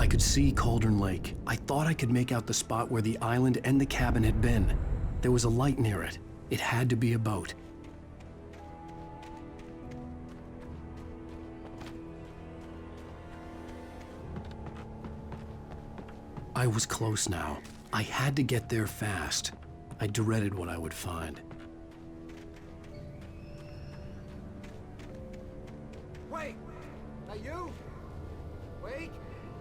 I could see Cauldron Lake. I thought I could make out the spot where the island and the cabin had been. There was a light near it. It had to be a boat. I was close now. I had to get there fast. I dreaded what I would find. Wait! Are you? Wake?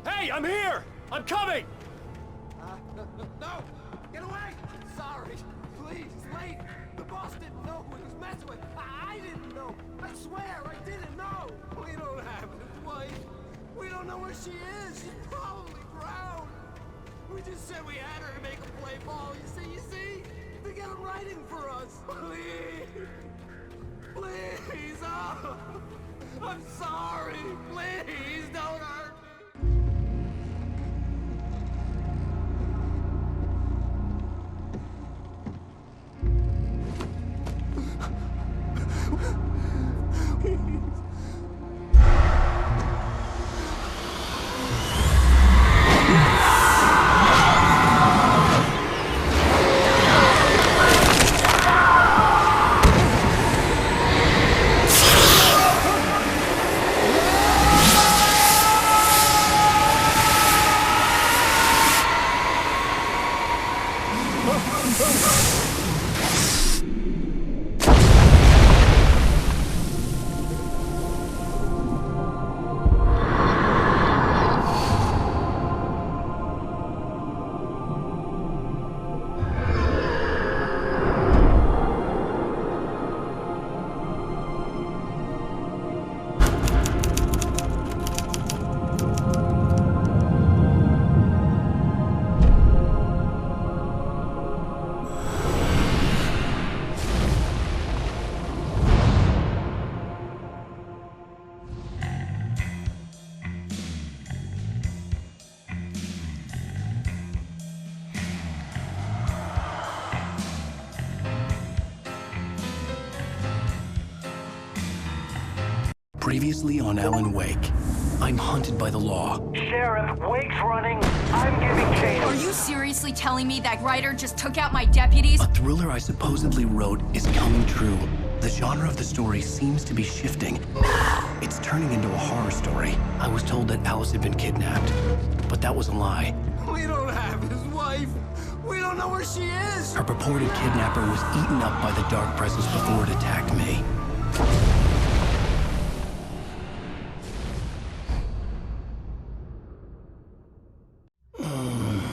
Hey, I'm here! I'm coming! No! Get away! Sorry! Please, it's late! The boss didn't know who he was messing with! I didn't know! I swear, I didn't know! We don't have his wife! We don't know where she is! She's probably drowned! We just said we had her to make a play ball, you see? To get him writing for us! Please! Please! Oh! I'm sorry! Please, don't hurt me! Previously on Alan Wake, I'm hunted by the law. Sheriff, Wake's running. I'm giving chase. Are you seriously telling me that writer just took out my deputies? A thriller I supposedly wrote is coming true. The genre of the story seems to be shifting. It's turning into a horror story. I was told that Alice had been kidnapped, but that was a lie. We don't have his wife! We don't know where she is! Her purported kidnapper was eaten up by the dark presence before it attacked me.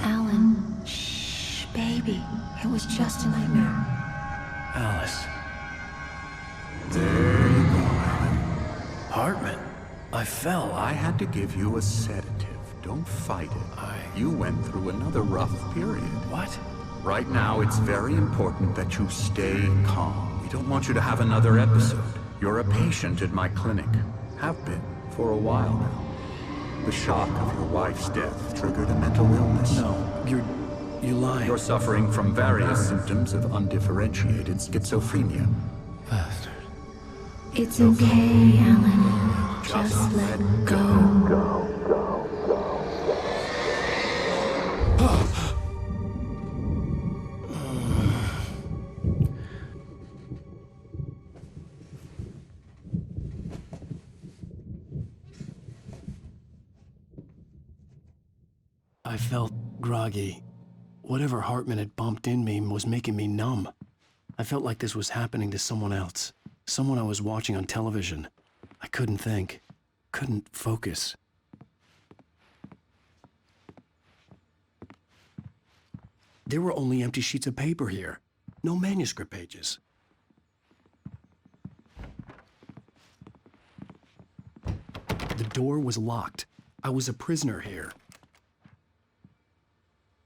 Alan, shh, baby. It was just a nightmare. Alice. There you go, Alan. Hartman. I fell. I had to give you a sedative. Don't fight it. You went through another rough period. What? Right now, it's very important that you stay calm. We don't want you to have another episode. You're a patient at my clinic. Have been for a while now. The shock of your wife's death triggered a mental illness. No, you lying. You're suffering from various symptoms of undifferentiated schizophrenia. Bastard. It's okay, Alan. Just let go. I felt groggy. Whatever Hartman had bumped in me was making me numb. I felt like this was happening to someone else. Someone I was watching on television. I couldn't think. Couldn't focus. There were only empty sheets of paper here. No manuscript pages. The door was locked. I was a prisoner here.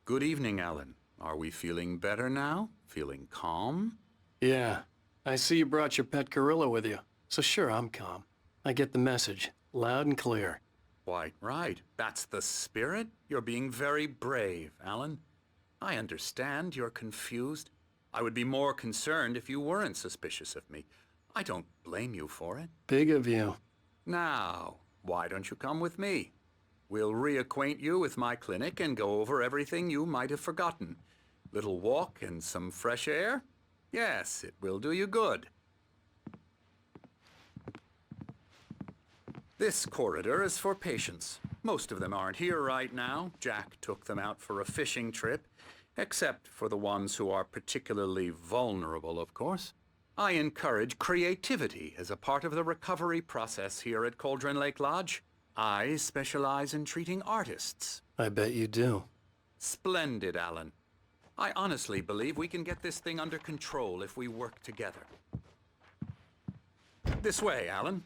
Good evening, Alan. Are we feeling better now? Feeling calm? Yeah. I see you brought your pet gorilla with you. So sure, I'm calm. I get the message. Loud and clear. Quite right. That's the spirit. You're being very brave, Alan. I understand you're confused. I would be more concerned if you weren't suspicious of me. I don't blame you for it. Big of you. Now, why don't you come with me? We'll reacquaint you with my clinic and go over everything you might have forgotten. Little walk and some fresh air? Yes, it will do you good. This corridor is for patients. Most of them aren't here right now. Jack took them out for a fishing trip, except for the ones who are particularly vulnerable, of course. I encourage creativity as a part of the recovery process here at Cauldron Lake Lodge. I specialize in treating artists. I bet you do. Splendid, Alan. I honestly believe we can get this thing under control if we work together. This way, Alan.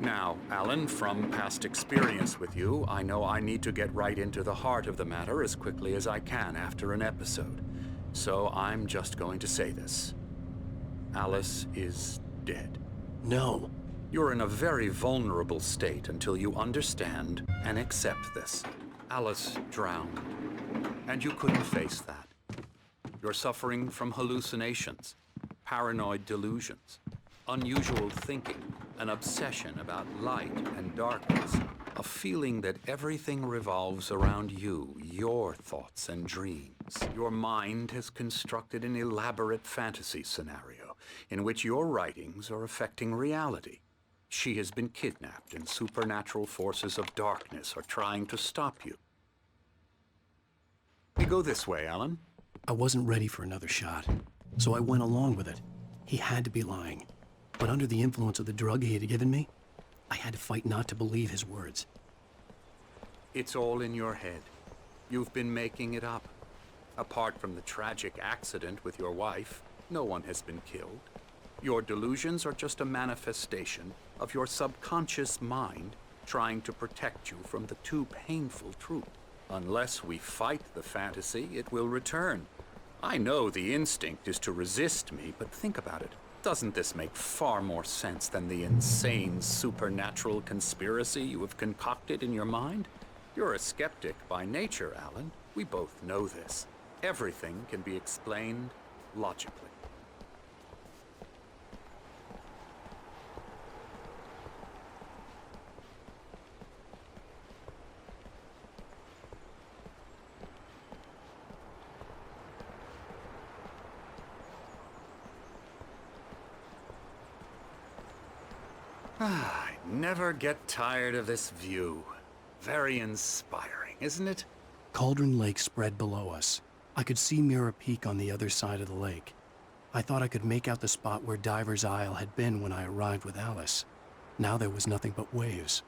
Now, Alan, from past experience with you, I know I need to get right into the heart of the matter as quickly as I can after an episode. So I'm just going to say this. Alice is dead. No. You're in a very vulnerable state until you understand and accept this. Alice drowned, and you couldn't face that. You're suffering from hallucinations, paranoid delusions, unusual thinking, an obsession about light and darkness, a feeling that everything revolves around you, your thoughts and dreams. Your mind has constructed an elaborate fantasy scenario in which your writings are affecting reality. She has been kidnapped and supernatural forces of darkness are trying to stop you. You go this way, Alan. I wasn't ready for another shot, so I went along with it. He had to be lying. But under the influence of the drug he had given me, I had to fight not to believe his words. It's all in your head. You've been making it up. Apart from the tragic accident with your wife, no one has been killed. Your delusions are just a manifestation of your subconscious mind trying to protect you from the too painful truth. Unless we fight the fantasy, it will return. I know the instinct is to resist me, but think about it. Doesn't this make far more sense than the insane supernatural conspiracy you have concocted in your mind? You're a skeptic by nature, Alan. We both know this. Everything can be explained logically. I never get tired of this view. Very inspiring, isn't it? Cauldron Lake spread below us. I could see Mirror Peak on the other side of the lake. I thought I could make out the spot where Diver's Isle had been when I arrived with Alice. Now there was nothing but waves.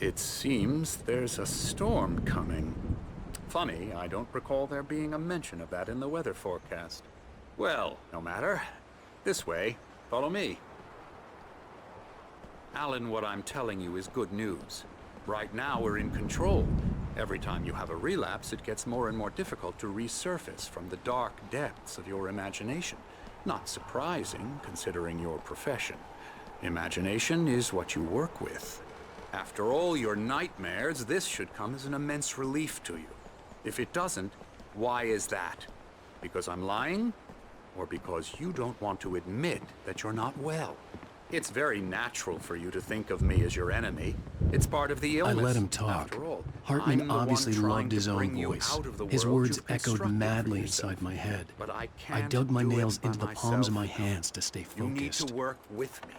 It seems there's a storm coming. Funny, I don't recall there being a mention of that in the weather forecast. Well, no matter. This way. Follow me. Alan, what I'm telling you is good news. Right now, we're in control. Every time you have a relapse, it gets more and more difficult to resurface from the dark depths of your imagination. Not surprising, considering your profession. Imagination is what you work with. After all your nightmares, this should come as an immense relief to you. If it doesn't, why is that? Because I'm lying? Or because you don't want to admit that you're not well? It's very natural for you to think of me as your enemy. It's part of the illness. I let him talk. After all, Hartman I'm the one obviously trying loved his to own bring you voice. out of the His world words you've echoed constructed for madly yourself. inside my head. But I I can't dug my do it nails by into the palms of my myself. hands to stay You need focused. to work with me.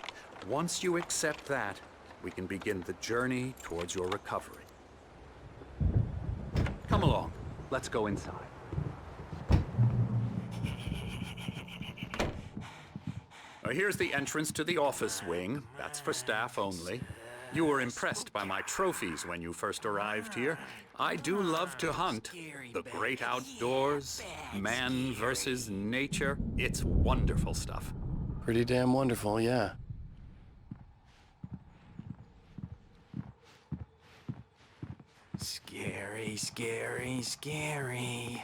Once you accept that, we can begin the journey towards your recovery. Come along. Let's go inside. Here's the entrance to the office wing. That's for staff only. You were impressed by my trophies when you first arrived here. I do love to hunt. The great outdoors, man versus nature. It's wonderful stuff. Pretty damn wonderful, yeah. Scary, scary, scary.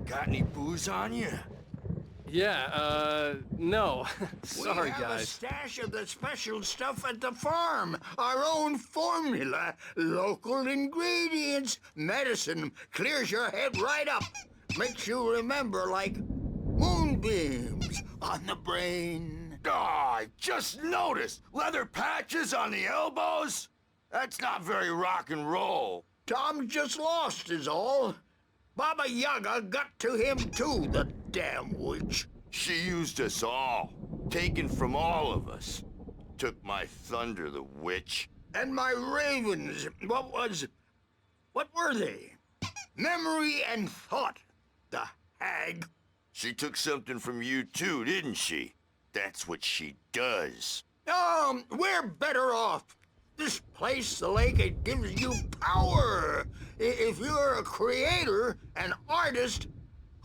Got any booze on you? Yeah, no. we Sorry, have a guys. stash of the special stuff at the farm. Our own formula. Local ingredients. Medicine. Clears your head right up. Makes you remember like moonbeams on the brain. Oh, I just noticed! Leather patches on the elbows? That's not very rock and roll. Tom just lost is all. Baba Yaga got to him too, the damn witch. She used us all. Taken from all of us. Took my thunder, the witch. And my ravens, what were they? Memory and thought, the hag. She took something from you too, didn't she? That's what she does. We're better off. This place, the lake, it gives you power. If you're a creator, an artist,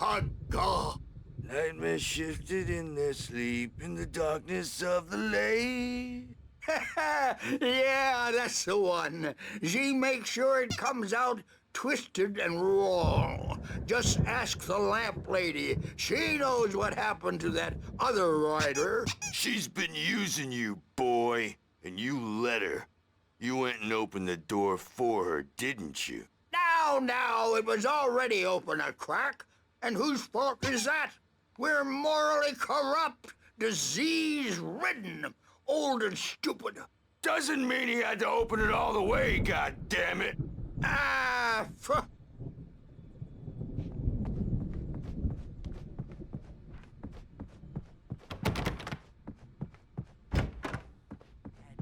a god. Nightmares shifted in their sleep in the darkness of the lake. Yeah, that's the one. She makes sure it comes out twisted and raw. Just ask the lamp lady. She knows what happened to that other rider. She's been using you, boy, and you let her. You went and opened the door for her, didn't you? Now, it was already open a crack. And whose fault is that? We're morally corrupt, disease-ridden, old and stupid. Doesn't mean he had to open it all the way, goddammit. That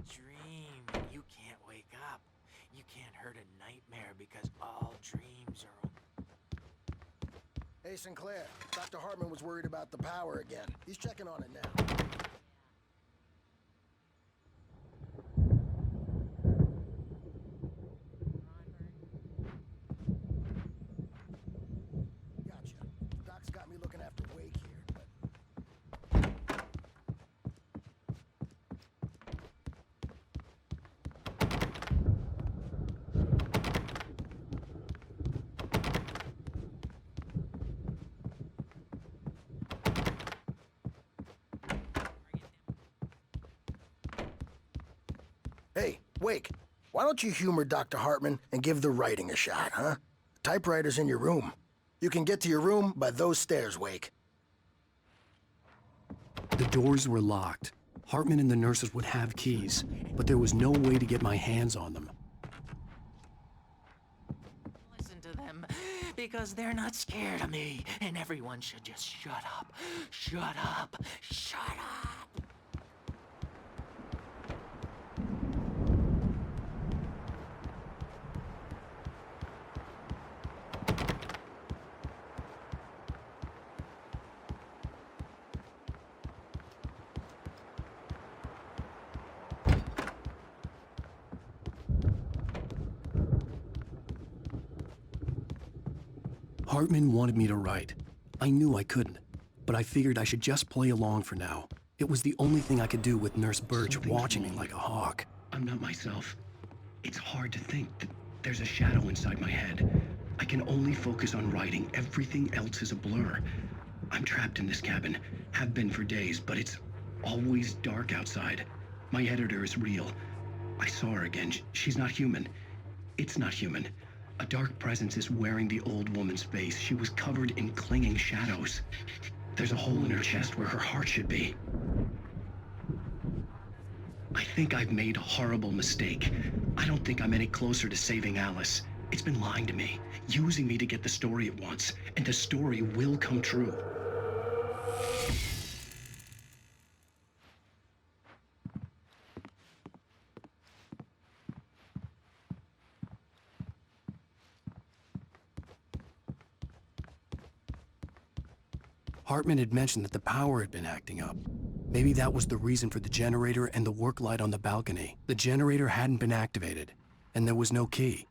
dream, you can't wake up. You can't hurt a nightmare because all dreams are... Hey, Sinclair. Dr. Hartman was worried about the power again. He's checking on it now. Gotcha. Doc's got me looking after Wake here, but... Hey, Wake, why don't you humor Dr. Hartman and give the writing a shot, huh? The typewriter's in your room. You can get to your room by those stairs, Wake. The doors were locked. Hartman and the nurses would have keys, but there was no way to get my hands on them. Listen to them, because they're not scared of me, and everyone should just shut up. Shut up. Shut up. Hartman wanted me to write. I knew I couldn't, but I figured I should just play along for now. It was the only thing I could do with Nurse Birch watching me like a hawk. I'm not myself. It's hard to think that there's a shadow inside my head. I can only focus on writing. Everything else is a blur. I'm trapped in this cabin. Have been for days, but it's always dark outside. My editor is real. I saw her again. She's not human. It's not human. A dark presence is wearing the old woman's face. She was covered in clinging shadows. There's a hole in her chest where her heart should be. I think I've made a horrible mistake. I don't think I'm any closer to saving Alice. It's been lying to me, using me to get the story it wants, and the story will come true. Hartman had mentioned that the power had been acting up. Maybe that was the reason for the generator and the work light on the balcony. The generator hadn't been activated, and there was no key.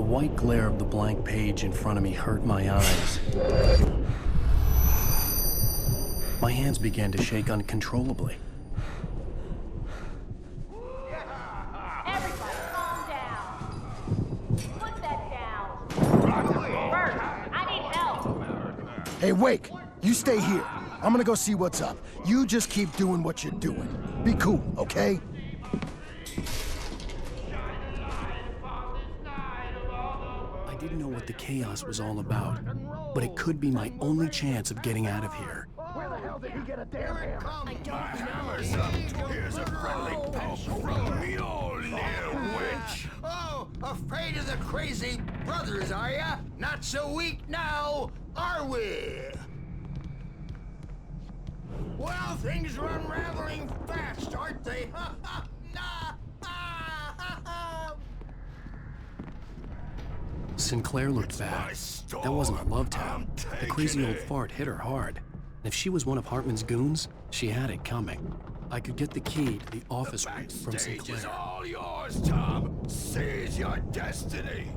white glare of the blank page in front of me hurt my eyes. My hands began to shake uncontrollably. Everybody, calm down. Put that down. Bert, I need help. Hey, Wake, you stay here. I'm gonna go see what's up. You just keep doing what you're doing. Be cool, okay? I didn't know what the chaos was all about, but it could be my only chance of getting out of here. Where the hell did he get a damn hammer? I don't know. Here's a friendly poke from me old near wench. Oh, afraid of the crazy brothers, are ya? Not so weak now, are we? Well, things are unraveling fast, aren't they? Sinclair looked bad. That wasn't a love tap. The crazy old fart hit her hard. And if she was one of Hartman's goons, she had it coming. I could get the key to the office room from Stage is Sinclair. all yours, Tom. Seize your destiny.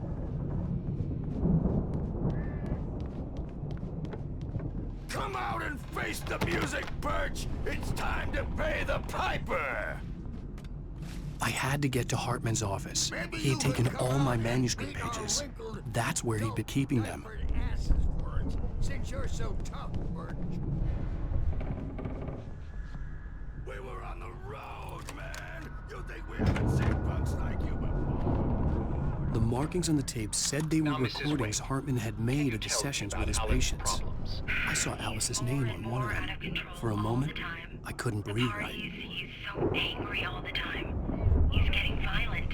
Come out and face the music, Birch. It's time to pay the piper. I had to get to Hartman's office. He had taken all my manuscript pages. That's where he'd been keeping them. Since you're so tough, Birch. We were on the road, man. You think we haven't seen punks like you before? The markings on the tape said they were recordings Hartman had made of the sessions with his patients. I saw Alice's name on one of them. For a moment, I couldn't breathe right. He's so angry all the time. He's getting violent.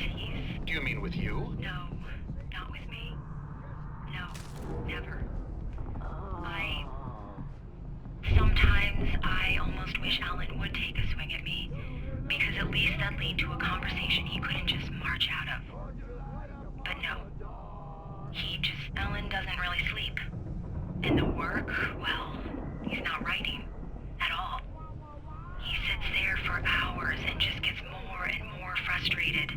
Do you mean with you? No, not with me. No, never. Sometimes I almost wish Alan would take a swing at me, because at least that'd lead to a conversation he couldn't just march out of. But no. Alan doesn't really sleep. And the work, well, he's not writing at all. He sits there for hours and just gets more and more frustrated.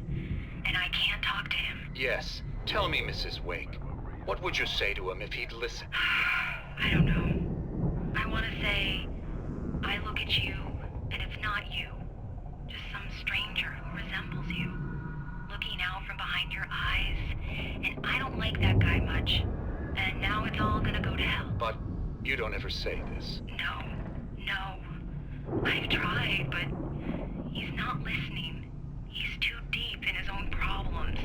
And I can't talk to him. Yes. Tell me, Mrs. Wake. What would you say to him if he'd listen? I don't know. I want to say, I look at you, and it's not you. Just some stranger who resembles you. Looking out from behind your eyes. And I don't like that guy much. And now it's all gonna go to hell. But you don't ever say this. No. I've tried, but he's not listening. He's too deep in his own problems.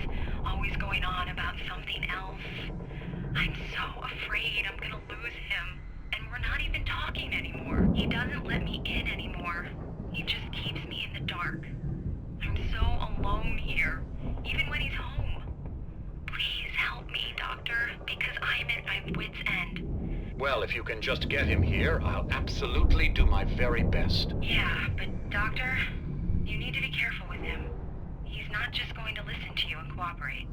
Always going on about something else. I'm so afraid I'm gonna lose him. And we're not even talking anymore. He doesn't let me in anymore. He just keeps me in the dark. I'm so alone here, even when he's home. Please help me, Doctor, because I'm at my wit's end. Well, if you can just get him here, I'll absolutely do my very best. Yeah, but Doctor, you need to be careful with him. He's not just going to listen to you and cooperate.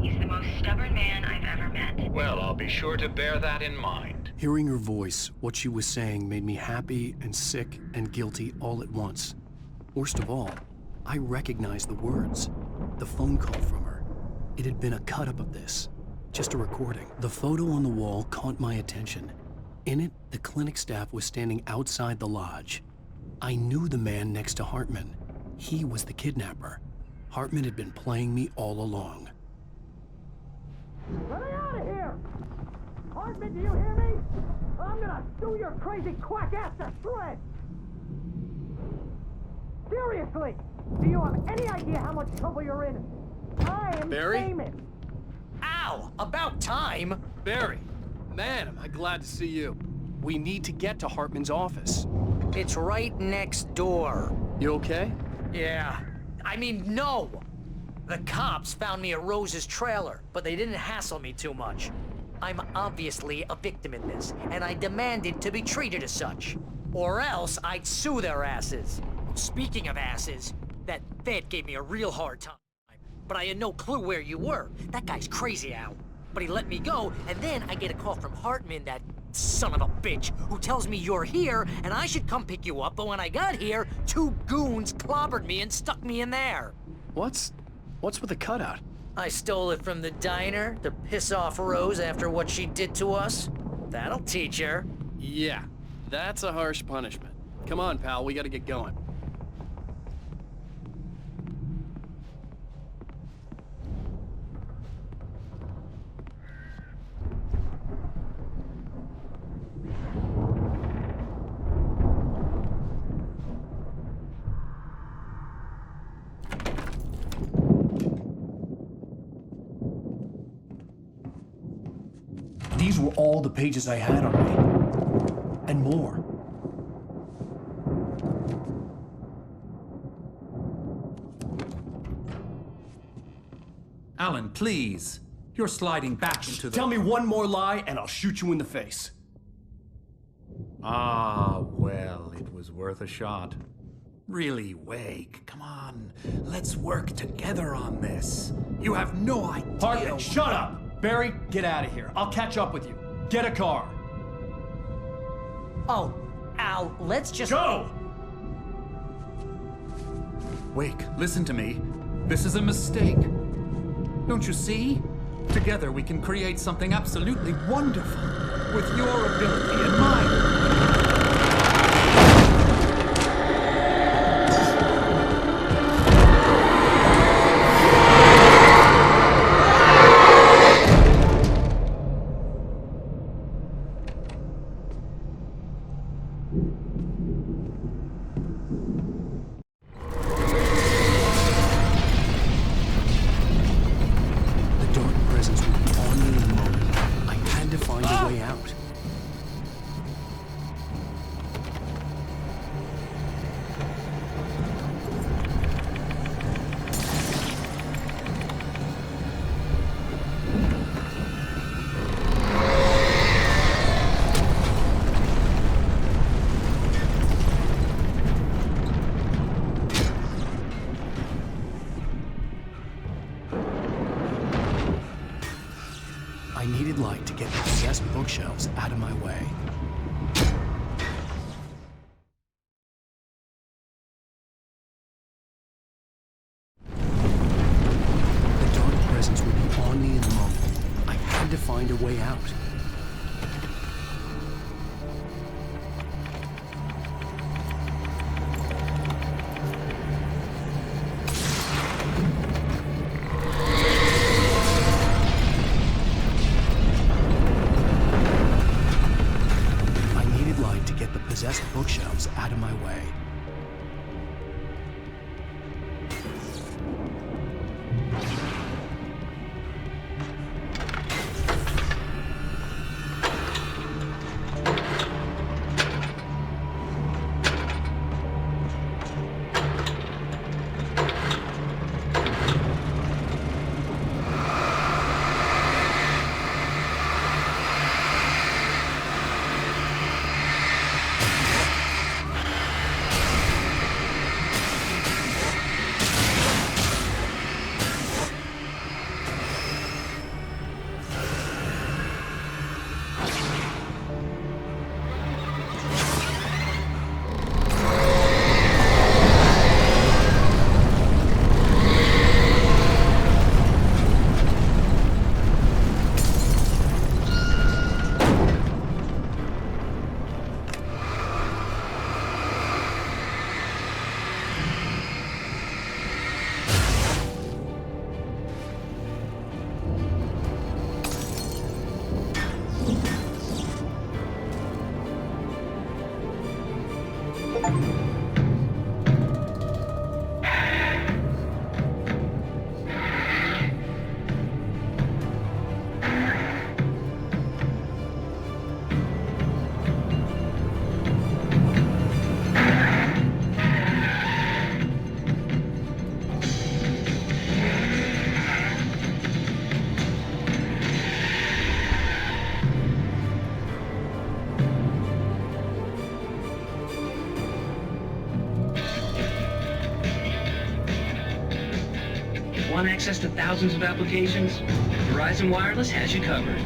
He's the most stubborn man I've ever met. Well, I'll be sure to bear that in mind. Hearing her voice, what she was saying made me happy and sick and guilty all at once. Worst of all, I recognized the words. The phone call from her. It had been a cut-up of this. Just a recording. The photo on the wall caught my attention. In it, the clinic staff was standing outside the lodge. I knew the man next to Hartman. He was the kidnapper. Hartman had been playing me all along. Let me out of here! Hartman, do you hear me? I'm gonna sue your crazy quack ass to shreds! Seriously! Do you have any idea how much trouble you're in? I am Barry? famous! Ow! About time! Barry, man, am I glad to see you. We need to get to Hartman's office. It's right next door. You okay? Yeah. I mean, no! The cops found me at Rose's trailer, but they didn't hassle me too much. I'm obviously a victim in this, and I demanded to be treated as such. Or else I'd sue their asses. Speaking of asses, that vet gave me a real hard time. But I had no clue where you were. That guy's crazy, Al. But he let me go, and then I get a call from Hartman, that son of a bitch, who tells me you're here, and I should come pick you up, but when I got here, 2 goons clobbered me and stuck me in there. What's with the cutout? I stole it from the diner to piss off Rose after what she did to us? That'll teach her. Yeah, that's a harsh punishment. Come on, pal, we gotta get going. These were all the pages I had on me. And more. Alan, please. You're sliding back into the... Tell me one more lie and I'll shoot you in the face. Ah, well, it was worth a shot. Really, Wake, come on. Let's work together on this. You have no idea... Hartman, shut up! Barry, get out of here. I'll catch up with you. Get a car. Oh, Al, let's just... Go! Wake, listen to me. This is a mistake. Don't you see? Together we can create something absolutely wonderful. With your ability and mine. I needed light to get the possessed bookshelves out of my way. The dark presence would be on me in a moment. I had to find a way out. Possessed bookshelves out of my way. Want access to thousands of applications? Verizon Wireless has you covered.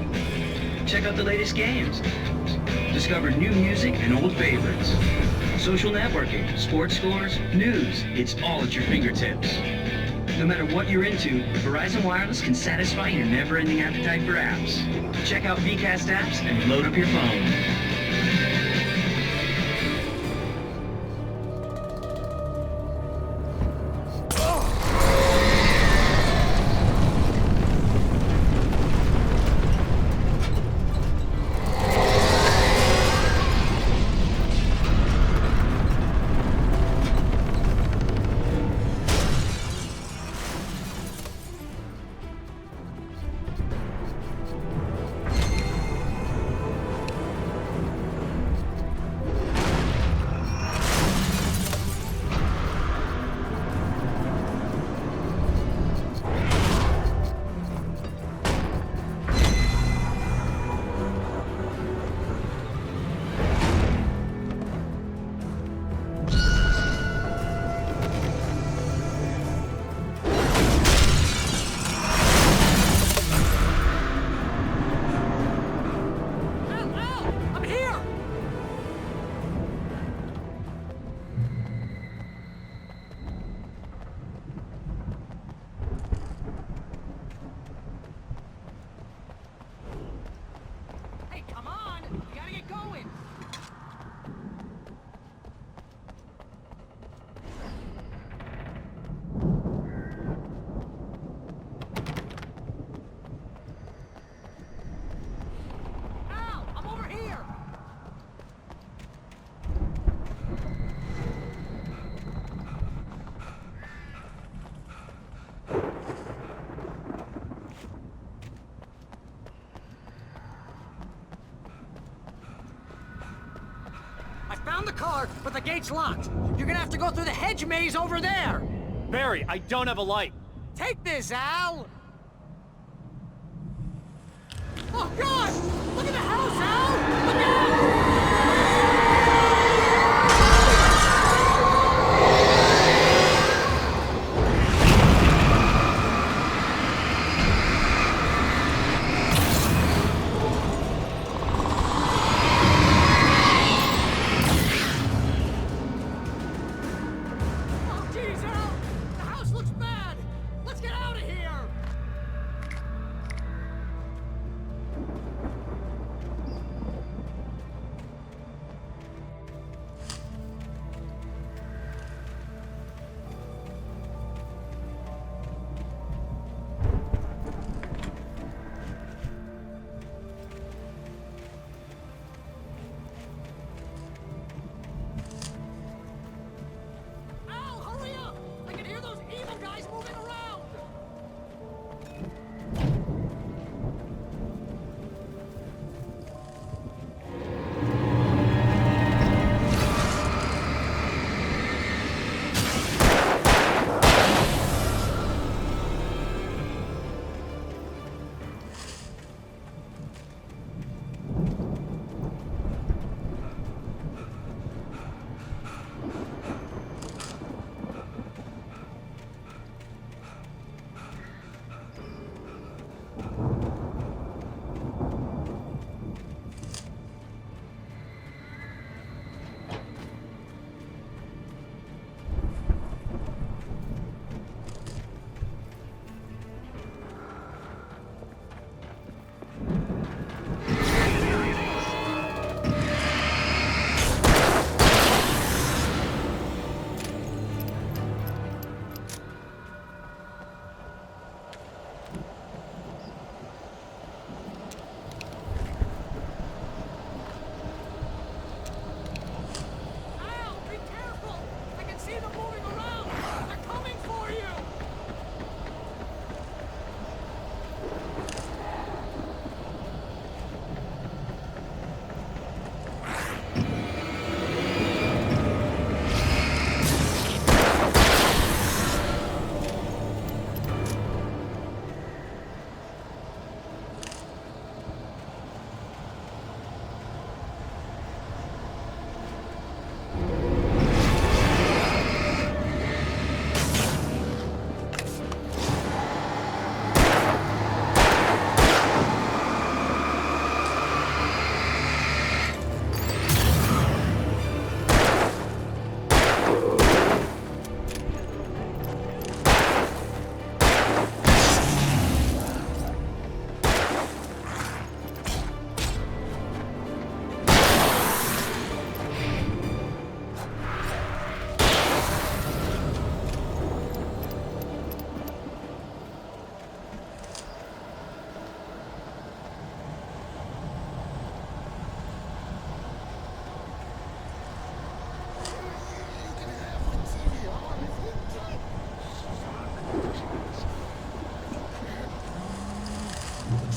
Check out the latest games. Discover new music and old favorites. Social networking, sports scores, news. It's all at your fingertips. No matter what you're into, Verizon Wireless can satisfy your never-ending appetite for apps. Check out VCast apps and load up your phone. Found the car, but the gate's locked. You're gonna have to go through the hedge maze over there. Barry, I don't have a light. Take this, Al. Oh, God! Look at the house, Al! Look out!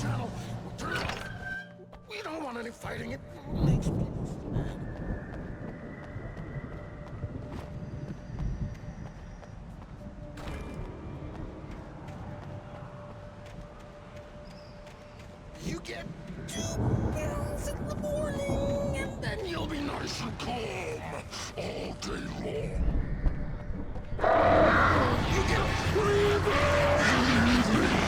Channel, turn it off. We don't want any fighting. It makes people mad. You get 2 pills in the morning, and then you'll be nice and calm all day long. You get 3 pills in the evening.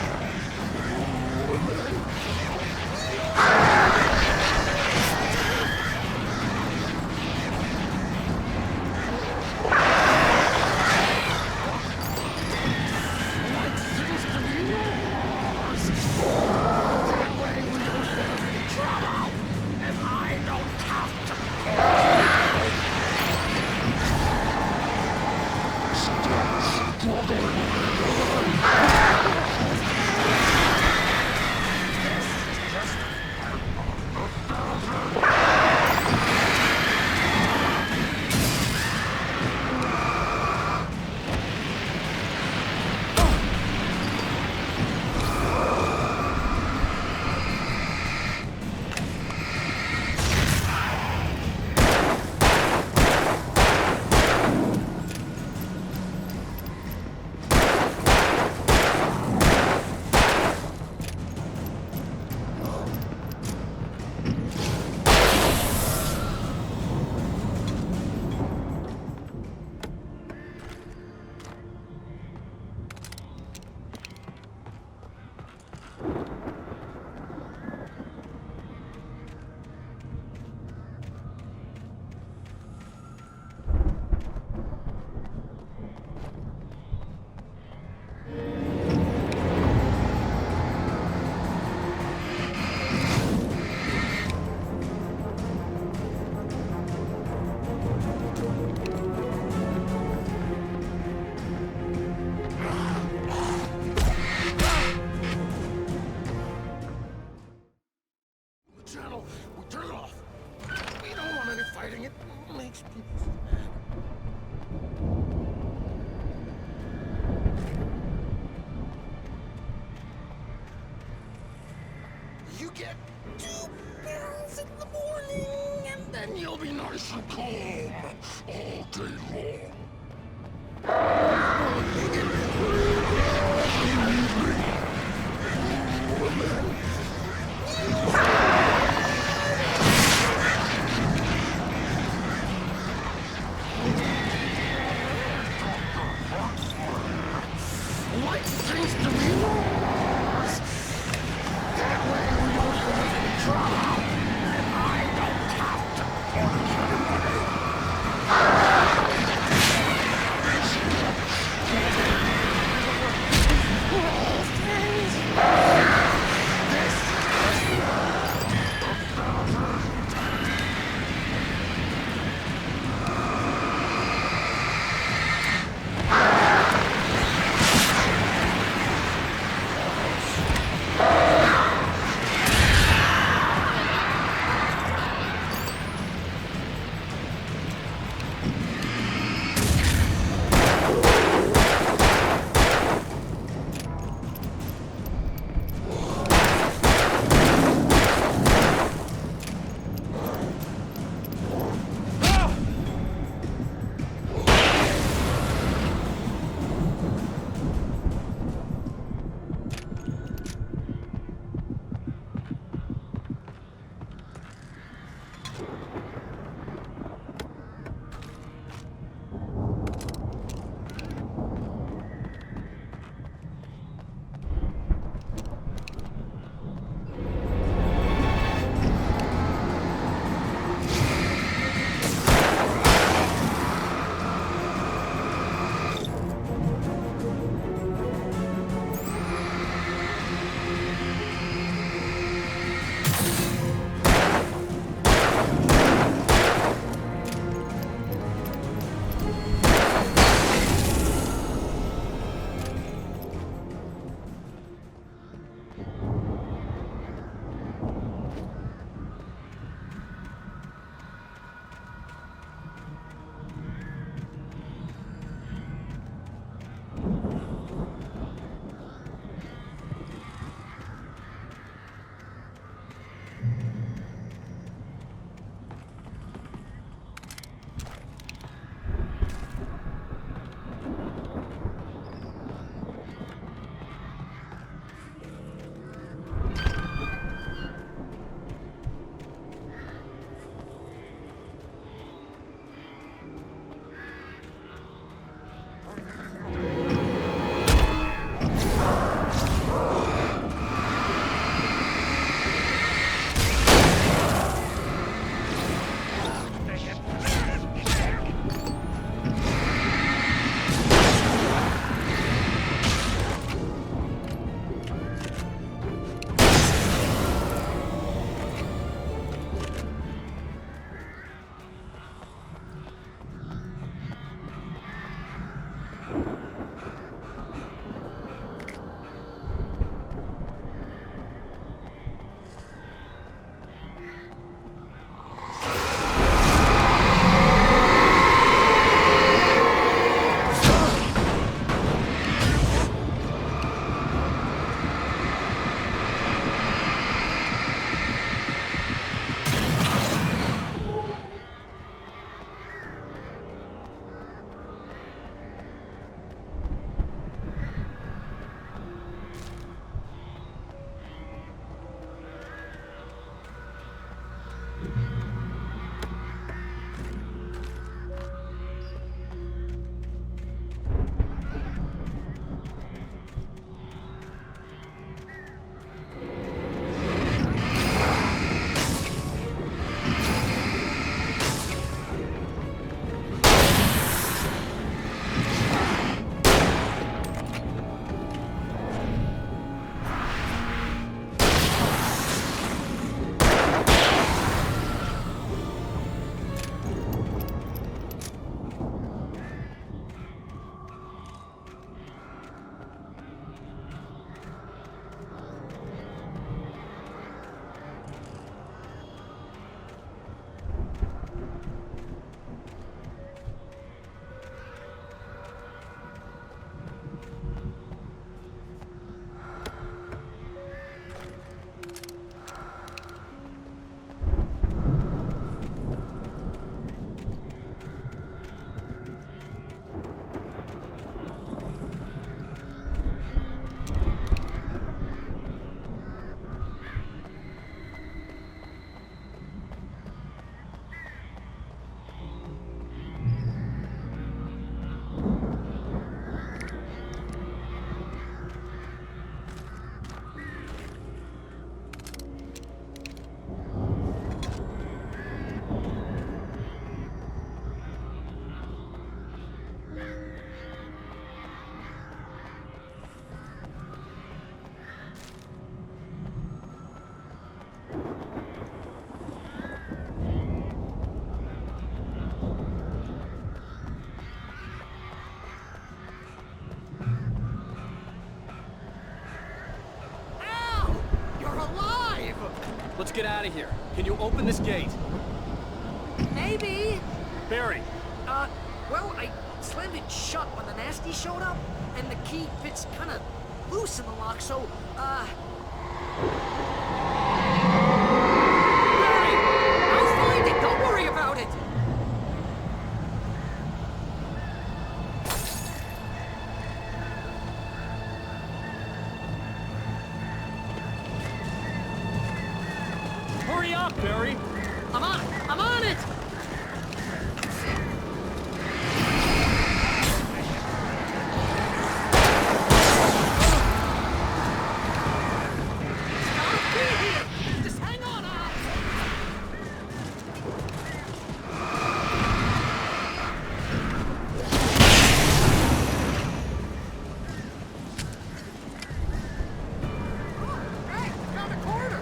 Channel, we turn it off. We don't want any fighting. It makes people mad. You get 2 pills in the morning, and then you'll be nice and calm all day long. You get 3 pills in the evening. Life seems to be lost. That way we don't have any trouble, and I don't have to punish anybody. let's get out of here. Can you open this gate? Maybe. Barry. Well, I slammed it shut when the nasty showed up, and the key fits kind of loose in the lock, so, Barry! I'll find it! Don't worry about it! Hurry up, Barry! I'm on it! Just hang on, Al! Hey, found a corner!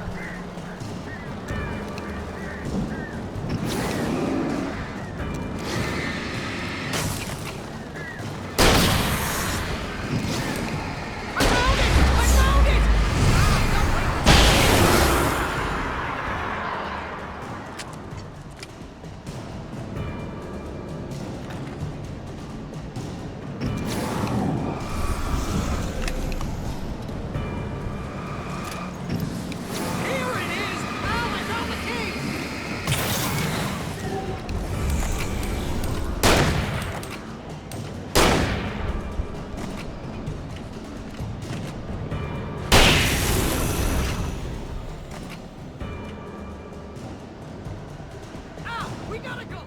We gotta go!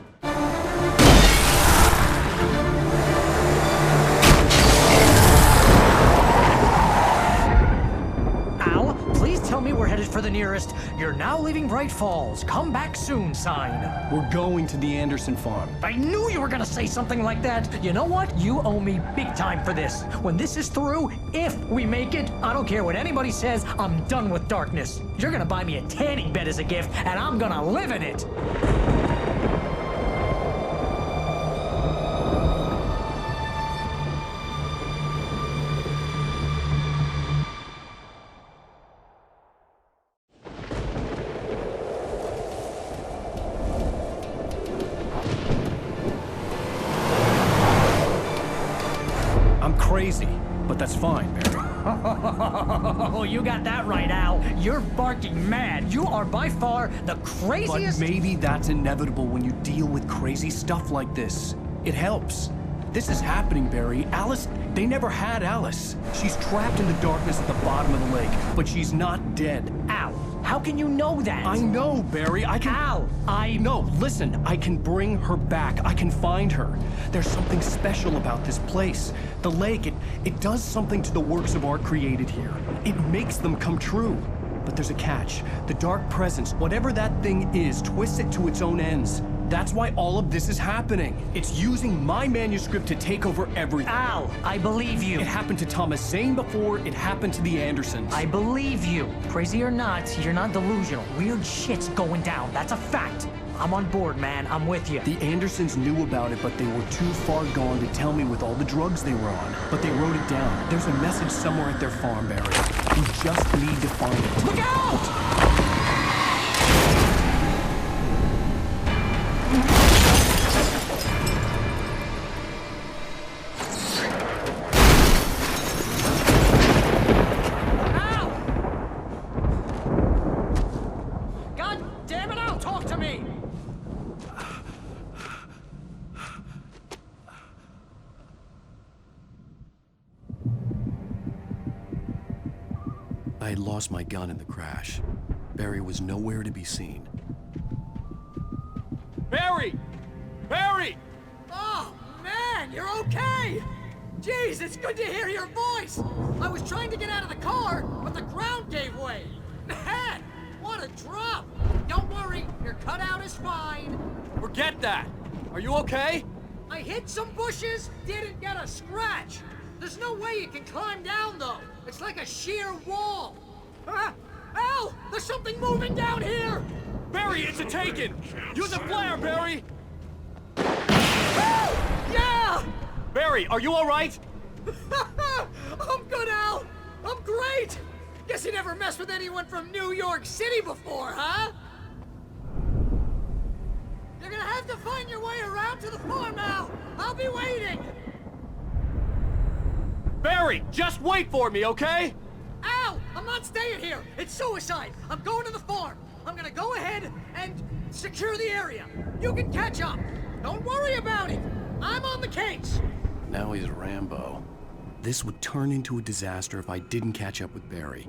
Al, please tell me we're headed for the nearest "You're now leaving Bright Falls. Come back soon" sign. We're going to the Anderson farm. I knew you were gonna say something like that. You know what? You owe me big time for this. When this is through, if we make it, I don't care what anybody says, I'm done with darkness. You're gonna buy me a tanning bed as a gift, and I'm gonna live in it. I'm crazy, but that's fine, Barry. Oh, you got that right, Al. You're barking mad. You are by far the craziest... But maybe that's inevitable when you deal with crazy stuff like this. It helps. This is happening, Barry. Alice, they never had Alice. She's trapped in the darkness at the bottom of the lake, but she's not dead. Al, how can you know that? I know, Barry. I can... Al, No, listen. I can bring her back. I can find her. There's something special about this place. The lake, it does something to the works of art created here. It makes them come true. But there's a catch. The dark presence, whatever that thing is, twists it to its own ends. That's why all of this is happening. It's using my manuscript to take over everything. Al, I believe you. It happened to Thomas Zane before, it happened to the Andersons. I believe you. Crazy or not, you're not delusional. Weird shit's going down. That's a fact. I'm on board, man. I'm with you. The Andersons knew about it, but they were too far gone to tell me with all the drugs they were on. But they wrote it down. There's a message somewhere at their farm, Barry. You just need to find it. Look out! I had lost my gun in the crash. Barry was nowhere to be seen. Barry! Barry! Oh, man, you're okay! Jeez, it's good to hear your voice! I was trying to get out of the car, but the ground gave way. Man, what a drop! Don't worry, your cutout is fine. Forget that! Are you okay? I hit some bushes, didn't get a scratch. There's no way you can climb down, though. It's like a sheer wall. Al! There's something moving down here! Barry, it's a Taken! Use a flare, Barry! Yeah! Barry, are you all right? I'm good, Al! I'm great! Guess he never messed with anyone from New York City before, huh? You're gonna have to find your way around to the farm now. I'll be waiting. Barry, just wait for me, okay? Al, I'm not staying here. It's suicide. I'm going to the farm. I'm gonna go ahead and secure the area. You can catch up. Don't worry about it. I'm on the case. Now he's Rambo. This would turn into a disaster if I didn't catch up with Barry.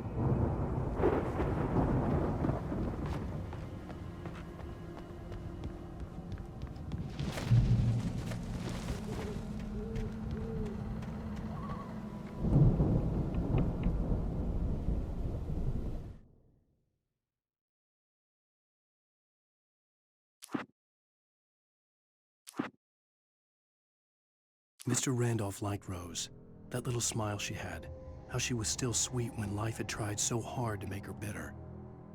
Mr. Randolph liked Rose. That little smile she had, how she was still sweet when life had tried so hard to make her bitter.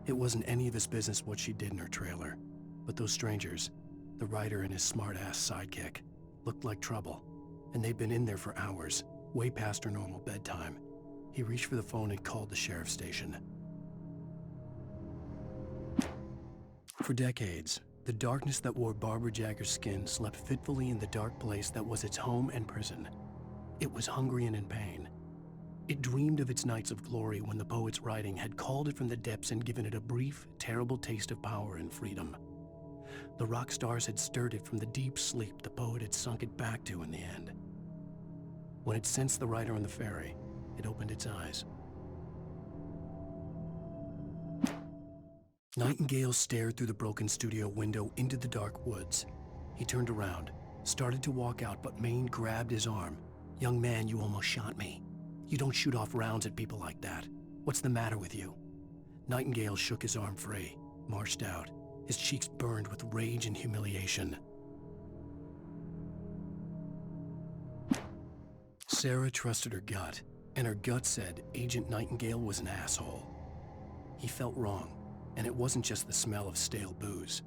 It wasn't any of his business what she did in her trailer, but those strangers, the writer and his smart-ass sidekick, looked like trouble, and they'd been in there for hours, way past her normal bedtime. He reached for the phone and called the sheriff's station. For decades, the darkness that wore Barbara Jagger's skin slept fitfully in the dark place that was its home and prison. It was hungry and in pain. It dreamed of its nights of glory when the poet's writing had called it from the depths and given it a brief, terrible taste of power and freedom. The rock stars had stirred it from the deep sleep the poet had sunk it back to in the end. When it sensed the writer on the ferry, it opened its eyes. Nightingale stared through the broken studio window into the dark woods. He turned around, started to walk out, but Maine grabbed his arm. "Young man, you almost shot me. You don't shoot off rounds at people like that. What's the matter with you?" Nightingale shook his arm free, marched out. His cheeks burned with rage and humiliation. Sarah trusted her gut, and her gut said Agent Nightingale was an asshole. He felt wrong, and it wasn't just the smell of stale booze.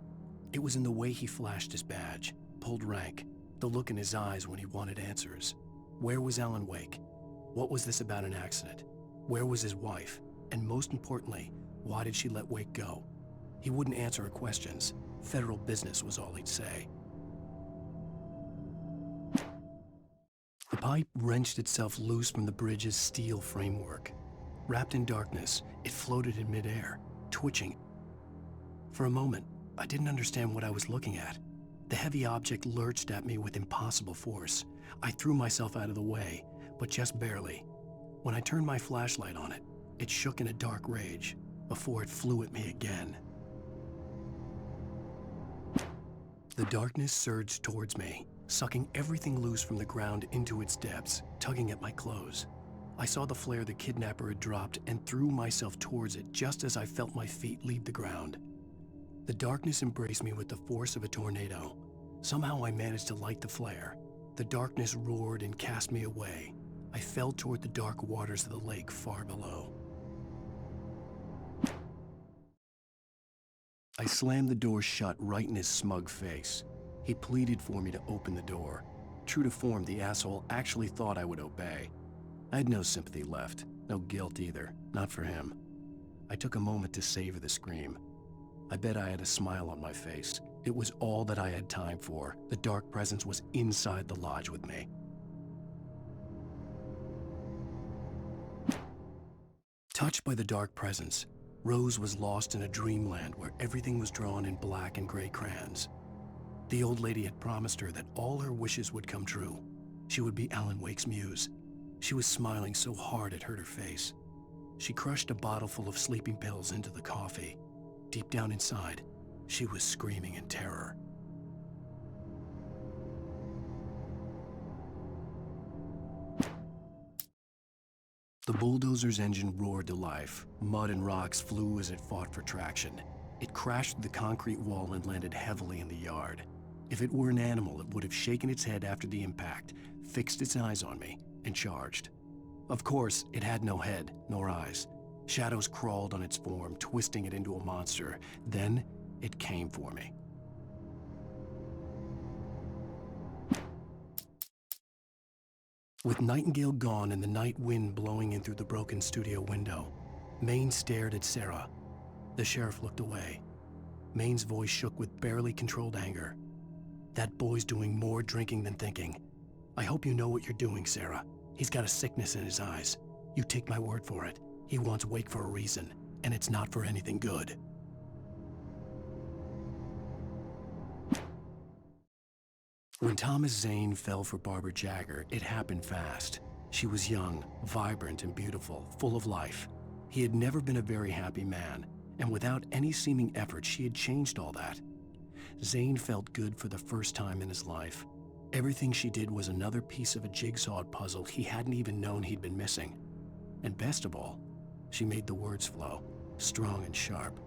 It was in the way he flashed his badge, pulled rank, the look in his eyes when he wanted answers. Where was Alan Wake? What was this about an accident? Where was his wife? And most importantly, why did she let Wake go? He wouldn't answer her questions. Federal business was all he'd say. The pipe wrenched itself loose from the bridge's steel framework. Wrapped in darkness, it floated in midair, twitching. For a moment, I didn't understand what I was looking at. The heavy object lurched at me with impossible force. I threw myself out of the way, but just barely. When I turned my flashlight on it, it shook in a dark rage before it flew at me again. The darkness surged towards me, sucking everything loose from the ground into its depths, tugging at my clothes. I saw the flare the kidnapper had dropped and threw myself towards it just as I felt my feet leave the ground. The darkness embraced me with the force of a tornado. Somehow I managed to light the flare. The darkness roared and cast me away. I fell toward the dark waters of the lake far below. I slammed the door shut right in his smug face. He pleaded for me to open the door. True to form, the asshole actually thought I would obey. I had no sympathy left, no guilt either, not for him. I took a moment to savor the scream. I bet I had a smile on my face. It was all that I had time for. The dark presence was inside the lodge with me. Touched by the dark presence, Rose was lost in a dreamland where everything was drawn in black and gray crayons. The old lady had promised her that all her wishes would come true. She would be Alan Wake's muse. She was smiling so hard it hurt her face. She crushed a bottle full of sleeping pills into the coffee. Deep down inside, she was screaming in terror. The bulldozer's engine roared to life. Mud and rocks flew as it fought for traction. It crashed through the concrete wall and landed heavily in the yard. If it were an animal, it would have shaken its head after the impact, fixed its eyes on me, and charged. Of course, it had no head, nor eyes. Shadows crawled on its form, twisting it into a monster. Then, it came for me. With Nightingale gone and the night wind blowing in through the broken studio window, Maine stared at Sarah. The sheriff looked away. Maine's voice shook with barely controlled anger. That boy's doing more drinking than thinking. I hope you know what you're doing, Sarah. He's got a sickness in his eyes. You take my word for it. He wants Wake for a reason, and it's not for anything good. When Thomas Zane fell for Barbara Jagger, it happened fast. She was young, vibrant, and beautiful, full of life. He had never been a very happy man, and without any seeming effort, she had changed all that. Zane felt good for the first time in his life. Everything she did was another piece of a jigsaw puzzle he hadn't even known he'd been missing. And best of all, she made the words flow, strong and sharp.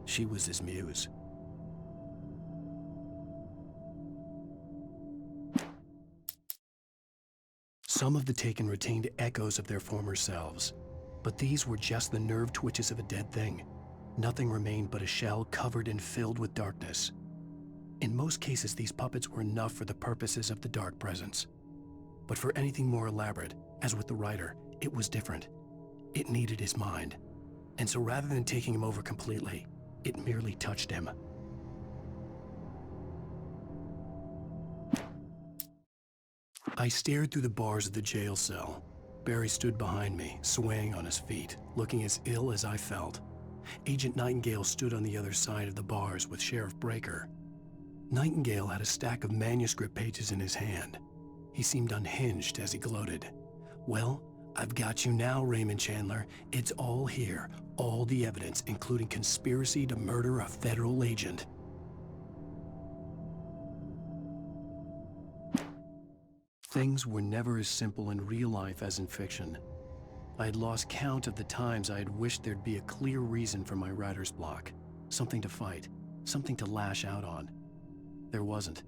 She was his muse. Some of the taken retained echoes of their former selves, but these were just the nerve twitches of a dead thing. Nothing remained but a shell covered and filled with darkness. In most cases, these puppets were enough for the purposes of the dark presence. But for anything more elaborate, as with the writer, it was different. It needed his mind. And so rather than taking him over completely, it merely touched him. I stared through the bars of the jail cell. Barry stood behind me, swaying on his feet, looking as ill as I felt. Agent Nightingale stood on the other side of the bars with Sheriff Breaker. Nightingale had a stack of manuscript pages in his hand. He seemed unhinged as he gloated. Well, I've got you now, Raymond Chandler. It's all here, all the evidence, including conspiracy to murder a federal agent. Things were never as simple in real life as in fiction. I had lost count of the times I had wished there'd be a clear reason for my writer's block. Something to fight, something to lash out on. There wasn't.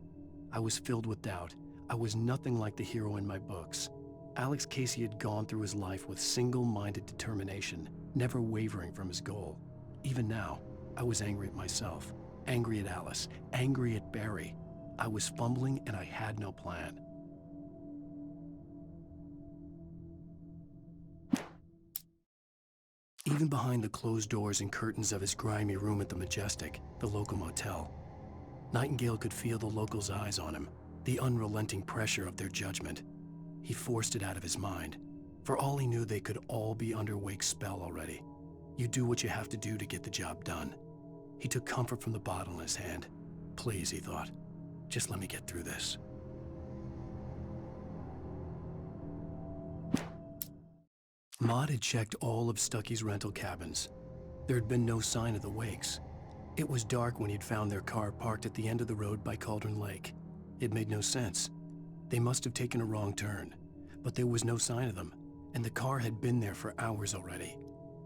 I was filled with doubt. I was nothing like the hero in my books. Alex Casey had gone through his life with single-minded determination, never wavering from his goal. Even now, I was angry at myself, angry at Alice, angry at Barry. I was fumbling and I had no plan. Even behind the closed doors and curtains of his grimy room at the Majestic, the local motel, Nightingale could feel the locals' eyes on him, the unrelenting pressure of their judgment. He forced it out of his mind. For all he knew, they could all be under Wake's spell already. You do what you have to do to get the job done. He took comfort from the bottle in his hand. Please, he thought, just let me get through this. Maud had checked all of Stucky's rental cabins. There had been no sign of the Wakes. It was dark when he'd found their car parked at the end of the road by Cauldron Lake. It made no sense. They must have taken a wrong turn, but there was no sign of them, and the car had been there for hours already.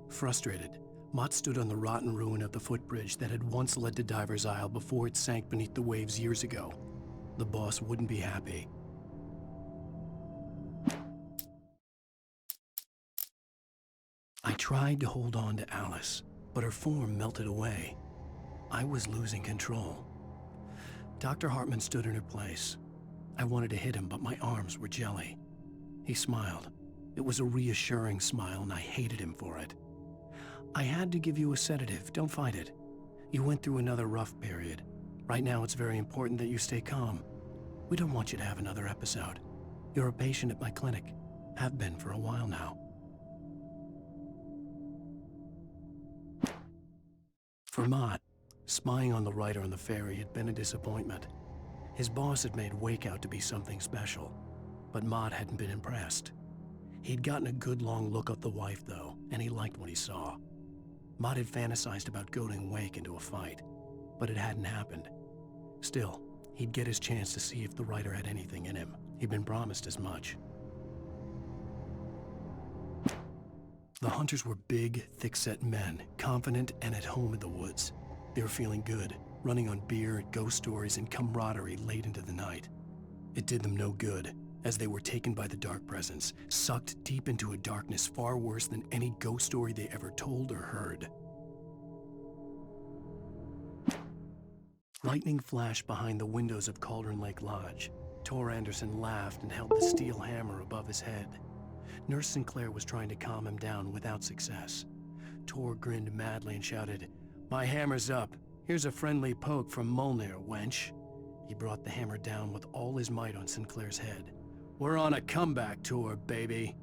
Frustrated, Mott stood on the rotten ruin of the footbridge that had once led to Diver's Isle before it sank beneath the waves years ago. The boss wouldn't be happy. I tried to hold on to Alice, but her form melted away. I was losing control. Dr. Hartman stood in her place. I wanted to hit him, but my arms were jelly. He smiled. It was a reassuring smile, and I hated him for it. I had to give you a sedative. Don't fight it. You went through another rough period. Right now, it's very important that you stay calm. We don't want you to have another episode. You're a patient at my clinic. Have been for a while now. For Mott, spying on the writer on the ferry had been a disappointment. His boss had made Wake out to be something special, but Mott hadn't been impressed. He'd gotten a good long look at the wife, though, and he liked what he saw. Mott had fantasized about goading Wake into a fight, but it hadn't happened. Still, he'd get his chance to see if the writer had anything in him. He'd been promised as much. The hunters were big, thick-set men, confident and at home in the woods. They were feeling good, running on beer, ghost stories, and camaraderie late into the night. It did them no good, as they were taken by the dark presence, sucked deep into a darkness far worse than any ghost story they ever told or heard. Lightning flashed behind the windows of Cauldron Lake Lodge. Tor Anderson laughed and held the steel hammer above his head. Nurse Sinclair was trying to calm him down without success. Tor grinned madly and shouted, "My hammer's up. Here's a friendly poke from Molnir, wench." He brought the hammer down with all his might on Sinclair's head. "We're on a comeback tour, baby."